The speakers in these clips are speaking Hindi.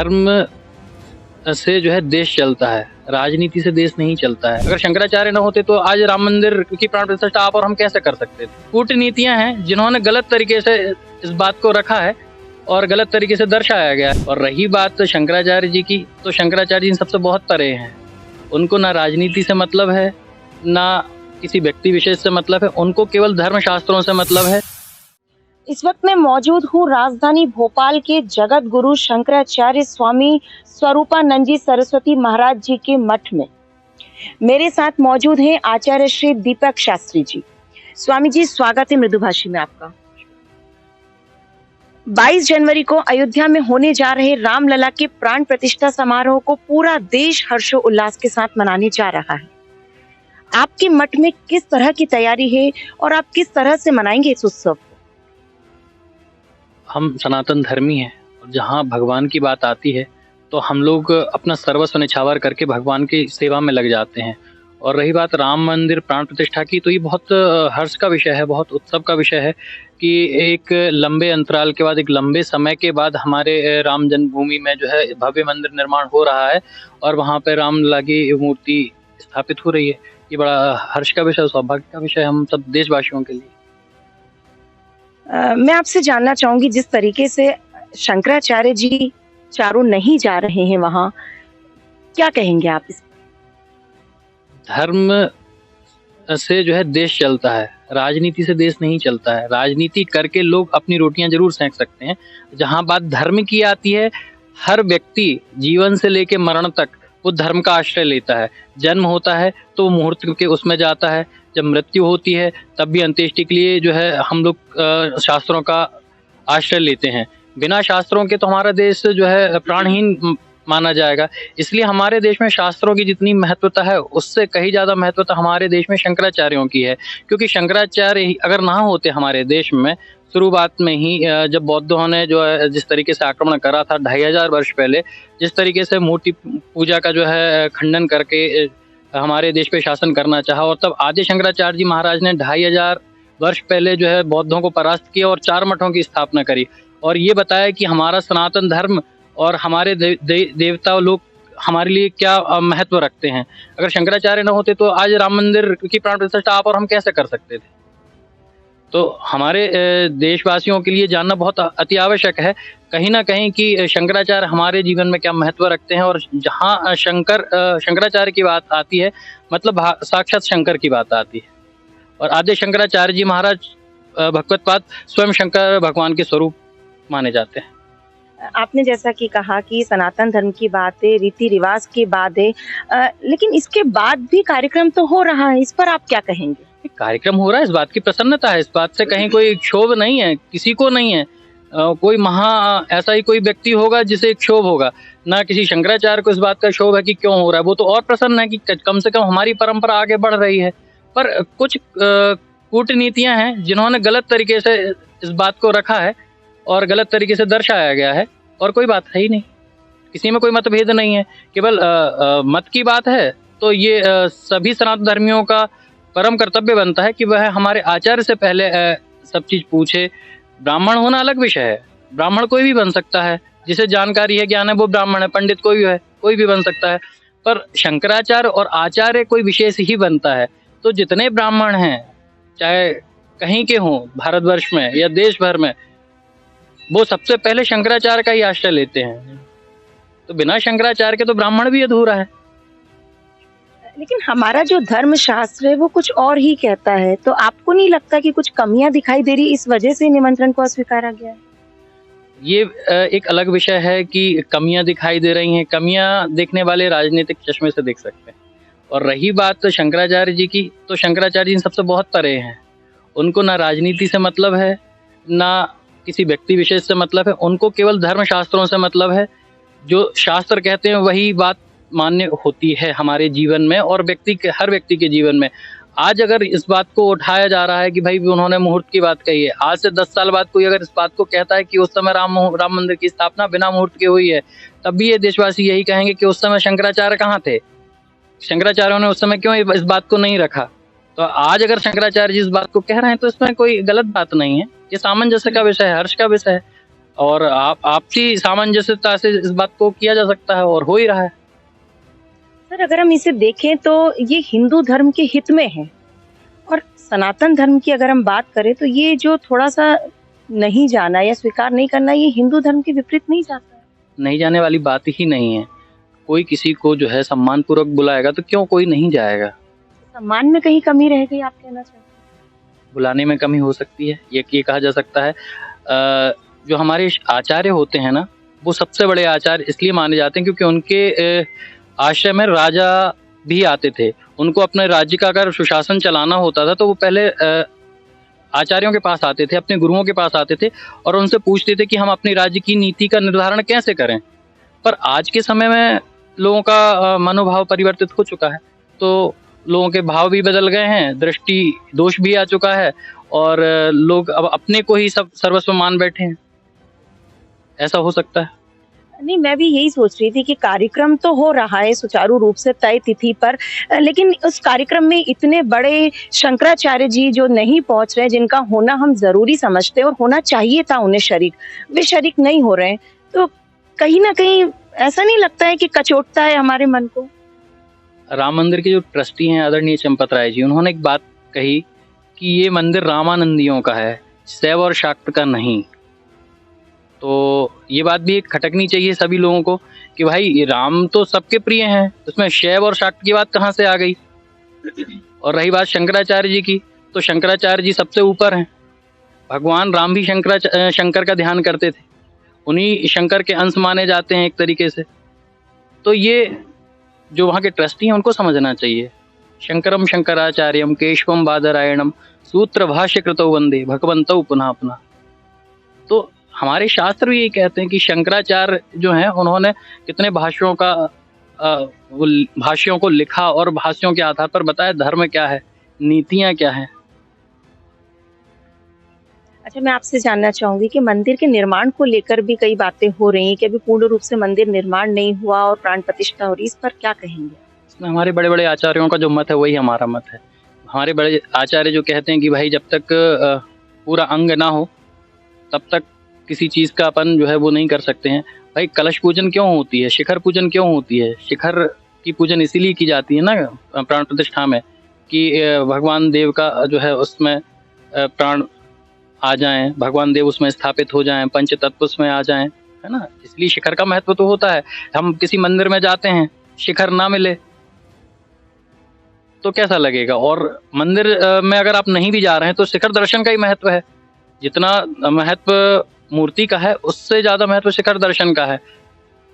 धर्म से जो है देश चलता है, राजनीति से देश नहीं चलता है। अगर शंकराचार्य न होते तो आज राम मंदिर की प्राण प्रतिष्ठा आप और हम कैसे कर सकते थे। कूटनीतियां हैं जिन्होंने गलत तरीके से इस बात को रखा है और गलत तरीके से दर्शाया गया है। और रही बात शंकराचार्य जी की, तो शंकराचार्य जी सबसे बहुत परे हैं। उनको ना राजनीति से मतलब है, ना किसी व्यक्ति विशेष से मतलब है, उनको केवल धर्म शास्त्रों से मतलब है। इस वक्त मैं मौजूद हूँ राजधानी भोपाल के जगत गुरु शंकराचार्य स्वामी स्वरूपानंद जी सरस्वती महाराज जी के मठ में। मेरे साथ मौजूद हैं आचार्य श्री दीपक शास्त्री जी। स्वामी जी, स्वागत है मृदुभाषी में आपका। 22 जनवरी को अयोध्या में होने जा रहे रामलला के प्राण प्रतिष्ठा समारोह को पूरा देश हर्षोल्लास के साथ मनाने जा रहा है। आपके मठ में किस तरह की तैयारी है और आप किस तरह से मनाएंगे इस उत्सव? हम सनातन धर्मी हैं और जहाँ भगवान की बात आती है तो हम लोग अपना सर्वस्व निछावर करके भगवान की सेवा में लग जाते हैं। और रही बात राम मंदिर प्राण प्रतिष्ठा की, तो ये बहुत हर्ष का विषय है, बहुत उत्सव का विषय है कि एक लंबे अंतराल के बाद, एक लंबे समय के बाद हमारे राम जन्मभूमि में जो है भव्य मंदिर निर्माण हो रहा है और वहाँ पे रामलला की मूर्ति स्थापित हो रही है। ये बड़ा हर्ष का विषय, सौभाग्य का विषय हम सब देशवासियों के लिए। मैं आपसे जानना चाहूंगी, जिस तरीके से शंकराचार्य जी चारों नहीं जा रहे हैं वहां, क्या कहेंगे आप इस? धर्म से जो है देश चलता है, राजनीति से देश नहीं चलता है। राजनीति करके लोग अपनी रोटियां जरूर सेंक सकते हैं। जहां बात धर्म की आती है, हर व्यक्ति जीवन से लेके मरण तक वो धर्म का आश्रय लेता है। जन्म होता है तो मुहूर्त के उसमें जाता है, जब मृत्यु होती है तब भी अंत्येष्टि के लिए जो है हम लोग शास्त्रों का आश्रय लेते हैं। बिना शास्त्रों के तो हमारा देश जो है प्राणहीन माना जाएगा। इसलिए हमारे देश में शास्त्रों की जितनी महत्वता है उससे कहीं ज्यादा महत्वता हमारे देश में शंकराचार्यों की है। क्योंकि शंकराचार्य अगर ना होते हमारे देश में, शुरुआत में ही जब बौद्धों ने जो है जिस तरीके से आक्रमण करा था 2500 वर्ष पहले, जिस तरीके से मूर्ति पूजा का जो है खंडन करके हमारे देश पे शासन करना चाहा, और तब आदि शंकराचार्य जी महाराज ने 2500 वर्ष पहले जो है बौद्धों को परास्त किया और 4 मठों की स्थापना करी और ये बताया कि हमारा सनातन धर्म और हमारे देवता लोग हमारे लिए क्या महत्व रखते हैं। अगर शंकराचार्य न होते तो आज राम मंदिर की प्राण प्रतिष्ठा आप और हम कैसे कर सकते थे। तो हमारे देशवासियों के लिए जानना बहुत अति आवश्यक है कहीं ना कहीं कि शंकराचार्य हमारे जीवन में क्या महत्व रखते हैं। और जहाँ शंकराचार्य की बात आती है, मतलब साक्षात शंकर की बात आती है। और आद्य शंकराचार्य जी महाराज भगवत्पाद स्वयं शंकर भगवान के स्वरूप माने जाते हैं। आपने जैसा कि कहा कि सनातन धर्म की बात है, रीति रिवाज की बात है, लेकिन इसके बाद भी कार्यक्रम तो हो रहा है, इस पर आप क्या कहेंगे? कार्यक्रम हो रहा है, इस बात की प्रसन्नता है, इस बात से कहीं कोई क्षोभ नहीं है, किसी को नहीं है। कोई ऐसा ही कोई व्यक्ति होगा जिसे क्षोभ होगा, ना किसी शंकराचार्य को इस बात का क्षोभ है कि क्यों हो रहा है। वो तो और प्रसन्न है कि कम से कम हमारी परंपरा आगे बढ़ रही है। पर कुछ कूटनीतियां हैं जिन्होंने गलत तरीके से इस बात को रखा है और गलत तरीके से दर्शाया गया है। और कोई बात है ही नहीं, किसी में कोई मतभेद नहीं है, केवल मत की बात है। तो ये सभी सनातन धर्मियों का परम कर्तव्य बनता है कि वह हमारे आचार्य से पहले सब चीज पूछे। ब्राह्मण होना अलग विषय है, ब्राह्मण कोई भी बन सकता है, जिसे जानकारी है, ज्ञान है, वो ब्राह्मण है। पंडित कोई भी है, कोई भी बन सकता है। पर शंकराचार्य और आचार्य कोई विशेष ही बनता है। तो जितने ब्राह्मण हैं, चाहे कहीं के हों, भारतवर्ष में या देश भर में, वो सबसे पहले शंकराचार्य का ही आश्रय लेते हैं। तो बिना शंकराचार्य के तो ब्राह्मण भी अधूरा है। लेकिन हमारा जो धर्म शास्त्र है वो कुछ और ही कहता है, तो आपको नहीं लगता कि कुछ कमियां दिखाई दे रही, इस वजह से निमंत्रण को अस्वीकारा गया है? ये एक अलग विषय है कि कमियां दिखाई दे रही हैं। कमियां देखने वाले राजनीतिक चश्मे से देख सकते हैं। और रही बात शंकराचार्य जी की, तो शंकराचार्य जी सबसे बहुत परे हैं। उनको ना राजनीति से मतलब है, ना किसी व्यक्ति विशेष से मतलब है, उनको केवल धर्म शास्त्रों से मतलब है। जो शास्त्र कहते हैं वही बात मान्य होती है हमारे जीवन में और हर व्यक्ति के जीवन में। आज अगर इस बात को उठाया जा रहा है कि भाई उन्होंने मुहूर्त की बात कही है, आज से 10 साल बाद कोई अगर इस बात को कहता है कि उस समय राम मंदिर की स्थापना बिना मुहूर्त के हुई है, तब भी ये देशवासी यही कहेंगे कि उस समय शंकराचार्य कहाँ थे, शंकराचार्यों ने उस समय क्यों इस बात को नहीं रखा। तो आज अगर शंकराचार्य जी इस बात को कह रहे हैं तो इसमें कोई गलत बात नहीं है। ये सामंजस्य का विषय है, हर्ष का विषय है। और आपसी सामंजस्यता से इस बात को किया जा सकता है और हो ही रहा है। सर अगर हम इसे देखें तो ये हिंदू धर्म के हित में है और सनातन धर्म की अगर हम बात करें तो ये जो थोड़ा सा नहीं जाना या स्वीकार नहीं करना ये हिंदू धर्म के विपरीत नहीं जाता है। नहीं जाने वाली बात ही नहीं है। कोई किसी को जो है सम्मानपूर्वक बुलाएगा तो क्यों कोई नहीं जाएगा? सम्मान में कहीं कमी रह गई आप कहना चाहते हैं? बुलाने में कमी हो सकती है, ये कहा जा सकता है। जो हमारे आचार्य होते हैं ना, वो सबसे बड़े आचार्य इसलिए माने जाते हैं क्योंकि उनके आश्रम में राजा भी आते थे। उनको अपने राज्य का अगर सुशासन चलाना होता था तो वो पहले आचार्यों के पास आते थे, अपने गुरुओं के पास आते थे और उनसे पूछते थे कि हम अपने राज्य की नीति का निर्धारण कैसे करें। पर आज के समय में लोगों का मनोभाव परिवर्तित हो चुका है, तो लोगों के भाव भी बदल गए हैं, दृष्टि दोष भी आ चुका है और लोग अब अपने को ही सब सर्वस्व मान बैठे हैं। ऐसा हो सकता है। नहीं मैं भी यही सोच रही थी कि कार्यक्रम तो हो रहा है सुचारू रूप से तय तिथि पर, लेकिन उस कार्यक्रम में इतने बड़े शंकराचार्य जी जो नहीं पहुंच रहे, जिनका होना हम जरूरी समझते हैं और होना चाहिए था उन्हें शरीक, वे शरीक नहीं हो रहे हैं, तो कहीं ना कहीं ऐसा नहीं लगता है कि कचोटता है हमारे मन को? राम मंदिर के जो ट्रस्टी हैं आदरणीय चंपत राय जी, उन्होंने एक बात कही कि ये मंदिर रामानंदियों का है, शैव और शाक्त का नहीं। तो ये बात भी एक खटकनी चाहिए सभी लोगों को कि भाई ये राम तो सबके प्रिय हैं, उसमें शैव और शाक्त की बात कहाँ से आ गई? और रही बात शंकराचार्य जी की, तो शंकराचार्य जी सबसे ऊपर हैं। भगवान राम भी शंकर का ध्यान करते थे, उन्हीं शंकर के अंश माने जाते हैं एक तरीके से। तो ये जो वहाँ के ट्रस्टी हैं उनको समझना चाहिए। शंकरम शंकराचार्यम केशवम बादरायणम सूत्र भाष्य कृतौ वंदे भगवन्तौ पुनः पुनः। तो हमारे शास्त्र भी यही कहते हैं कि शंकराचार्य जो हैं उन्होंने कितने भाष्यों को लिखा और भाष्यों के आधार पर बताया धर्म क्या है, नीतियाँ क्या है। अच्छा मैं आपसे जानना चाहूंगी कि मंदिर के निर्माण को लेकर भी कई बातें हो रही हैं कि अभी पूर्ण रूप से मंदिर निर्माण नहीं हुआ और प्राण प्रतिष्ठा हो रही, इस पर क्या कहेंगे? इसमें हमारे बड़े बड़े आचार्यों का जो मत है वही हमारा मत है। हमारे बड़े आचार्य जो कहते हैं कि भाई जब तक पूरा अंग ना हो तब तक किसी चीज का अपन जो है वो नहीं कर सकते हैं। भाई कलश पूजन क्यों होती है, शिखर पूजन क्यों होती है? शिखर की पूजन इसीलिए की जाती है ना प्राण प्रतिष्ठा में कि भगवान देव का जो है उसमें प्राण आ जाएं, भगवान देव उसमें स्थापित हो जाएं, पंच तत्व उसमें आ जाएं, है ना? इसलिए शिखर का महत्व तो होता है। हम किसी मंदिर में जाते हैं, शिखर ना मिले तो कैसा लगेगा? और मंदिर में अगर आप नहीं भी जा रहे हैं तो शिखर दर्शन का ही महत्व है। जितना महत्व मूर्ति का है उससे ज्यादा महत्व शिखर दर्शन का है।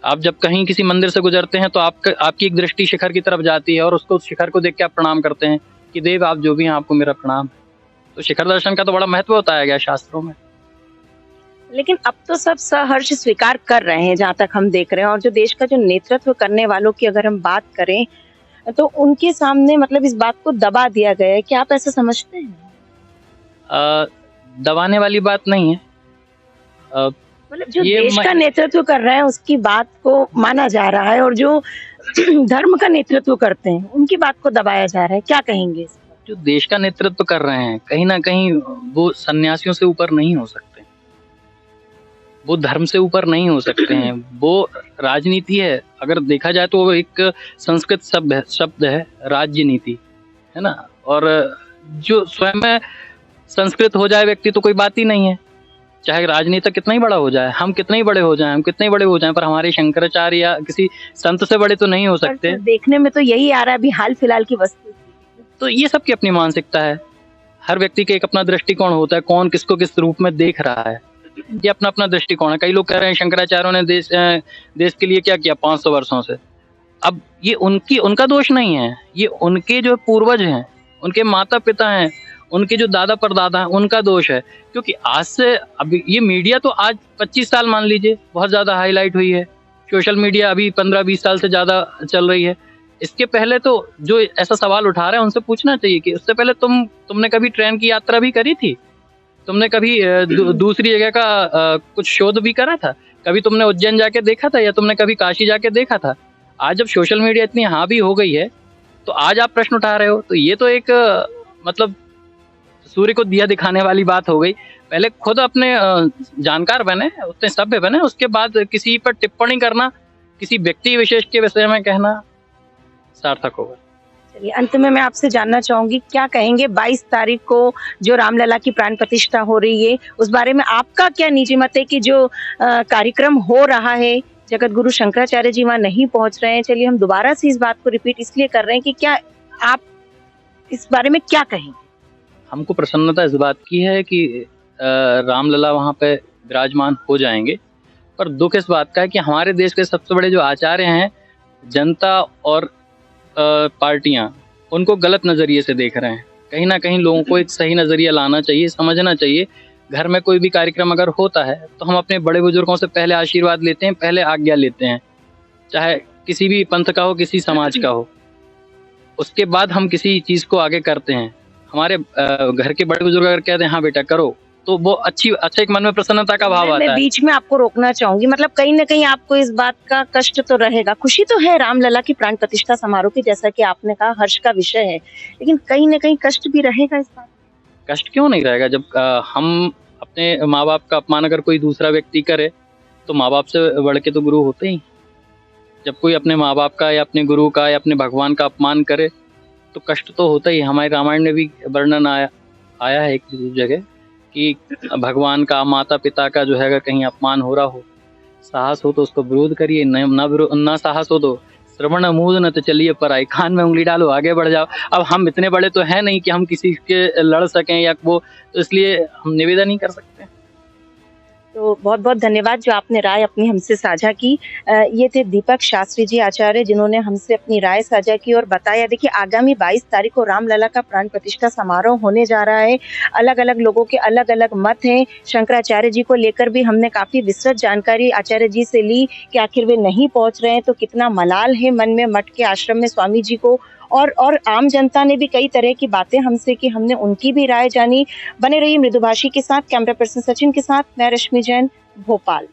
आप जब कहीं किसी मंदिर से गुजरते हैं तो आपकी एक दृष्टि शिखर की तरफ जाती है और उसको शिखर को देख के आप प्रणाम करते हैं कि देव आप जो भी हैं आपको मेरा प्रणाम। तो शिखर दर्शन का तो बड़ा महत्व बताया गया शास्त्रों में। लेकिन अब तो सब सहर्ष स्वीकार कर रहे हैं जहाँ तक हम देख रहे हैं, और जो देश का जो नेतृत्व करने वालों की अगर हम बात करें तो उनके सामने मतलब इस बात को दबा दिया गया है। क्या आप ऐसा समझते हैं? दबाने वाली बात नहीं है। मतलब जो देश का नेतृत्व कर रहे हैं उसकी बात को माना जा रहा है और जो धर्म का नेतृत्व करते हैं उनकी बात को दबाया जा रहा है, क्या कहेंगे इस पर? जो देश का नेतृत्व कर रहे हैं कहीं ना कहीं वो सन्यासियों से ऊपर नहीं हो सकते, वो धर्म से ऊपर नहीं हो सकते हैं। वो राजनीति है, अगर देखा जाए तो वो एक संस्कृत शब्द है राजनीति, है ना? और जो स्वयं में संस्कृत हो जाए व्यक्ति तो कोई बात ही नहीं है, चाहे राजनीतिक कितना ही बड़ा हो जाए, हम कितने ही बड़े हो जाएं, हम कितने ही बड़े हो जाएं, पर हमारे शंकराचार्य या किसी संत से बड़े तो नहीं हो सकते। देखने में तो यही आ रहा है अभी हाल फिलहाल की वस्तु। तो ये सबकी अपनी मानसिकता है, हर व्यक्ति का एक अपना दृष्टिकोण होता है, कौन किसको किस रूप में देख रहा है, ये अपना अपना दृष्टिकोण है। कई लोग कह रहे हैं शंकराचार्यों ने देश के लिए क्या किया 500 वर्षों से। अब ये उनका दोष नहीं है, ये उनके जो पूर्वज हैं, उनके माता पिता हैं, उनके जो दादा परदादा हैं, उनका दोष है। क्योंकि आज से अभी ये मीडिया तो आज 25 साल मान लीजिए बहुत ज्यादा हाईलाइट हुई है, सोशल मीडिया अभी 15-20 साल से ज्यादा चल रही है। इसके पहले तो जो ऐसा सवाल उठा रहे हैं उनसे पूछना चाहिए कि उससे पहले तुमने कभी ट्रेन की यात्रा भी करी थी? तुमने कभी दूसरी जगह का कुछ शोध भी करा था? कभी तुमने उज्जैन जाके देखा था या तुमने कभी काशी जाके देखा था? आज जब सोशल मीडिया इतनी हावी हो गई है तो आज आप प्रश्न उठा रहे हो, तो ये तो एक मतलब सूर्य को दिया दिखाने वाली बात हो गई। पहले खुद अपने जानकार बने, उतने सभ्य बने, उसके बाद किसी पर टिप्पणी करना, किसी व्यक्ति विशेष के विषय में कहना सार्थक होगा। चलिए, अंत में मैं आपसे जानना चाहूंगी, क्या कहेंगे 22 तारीख को जो रामलला की प्राण प्रतिष्ठा हो रही है, उस बारे में आपका क्या निजी मत है कि जो कार्यक्रम हो रहा है, जगत गुरु शंकराचार्य जी वहां नहीं पहुंच रहे हैं। चलिए, हम दोबारा से इस बात को रिपीट इसलिए कर रहे हैं कि क्या आप इस बारे में क्या कहेंगे? हमको प्रसन्नता इस बात की है कि रामलला वहाँ पे विराजमान हो जाएंगे, पर दुख इस बात का है कि हमारे देश के सबसे बड़े जो आचार्य हैं, जनता और पार्टियां उनको गलत नज़रिए से देख रहे हैं। कहीं ना कहीं लोगों को एक सही नज़रिया लाना चाहिए, समझना चाहिए। घर में कोई भी कार्यक्रम अगर होता है तो हम अपने बड़े बुजुर्गों से पहले आशीर्वाद लेते हैं, पहले आज्ञा लेते हैं, चाहे किसी भी पंथ का हो, किसी समाज का हो। उसके बाद हम किसी चीज़ को आगे करते हैं। हमारे घर के बड़े बुजुर्ग अगर कहते हैं हाँ बेटा करो, तो वो अच्छा एक मन में प्रसन्नता का भाव आता मैं है। बीच में आपको रोकना चाहूंगी, मतलब कहीं ना कहीं आपको इस बात का कष्ट तो रहेगा। खुशी तो है रामलला की प्राण प्रतिष्ठा समारोह की, जैसा कि आपने कहा हर्ष का विषय है, लेकिन कहीं ना कहीं कष्ट भी रहेगा इस बात। कष्ट क्यों नहीं रहेगा? जब हम अपने माँ बाप का अपमान अगर कोई दूसरा व्यक्ति करे तो माँ बाप से बढ़ के तो गुरु होते ही। जब कोई अपने माँ बाप का या अपने गुरु का या अपने भगवान का अपमान करे तो कष्ट तो होता ही। हमारे रामायण में भी वर्णन आया है एक जगह कि भगवान का, माता पिता का जो है कहीं अपमान हो रहा हो, साहस हो तो उसको विरोध करिए, न साहस हो तो श्रवण मूद न तो चलिए पराई, कान में उंगली डालो आगे बढ़ जाओ। अब हम इतने बड़े तो हैं नहीं कि हम किसी के लड़ सकें या वो, तो इसलिए हम निवेदन नहीं कर सकते। तो बहुत बहुत धन्यवाद जो आपने राय अपनी हमसे साझा की। ये थे दीपक शास्त्री जी आचार्य, जिन्होंने हमसे अपनी राय साझा की और बताया। देखिए, आगामी 22 तारीख को रामलला का प्राण प्रतिष्ठा समारोह होने जा रहा है। अलग अलग लोगों के अलग अलग मत हैं। शंकराचार्य जी को लेकर भी हमने काफी विस्तृत जानकारी आचार्य जी से ली कि आखिर वे नहीं पहुंच रहे हैं तो कितना मलाल है मन में मठ के आश्रम में स्वामी जी को। और आम जनता ने भी कई तरह की बातें हमसे की, हमने उनकी भी राय जानी। बने रहिए मृदुभाषी के साथ। कैमरा पर्सन सचिन के साथ मैं रश्मि जैन, भोपाल।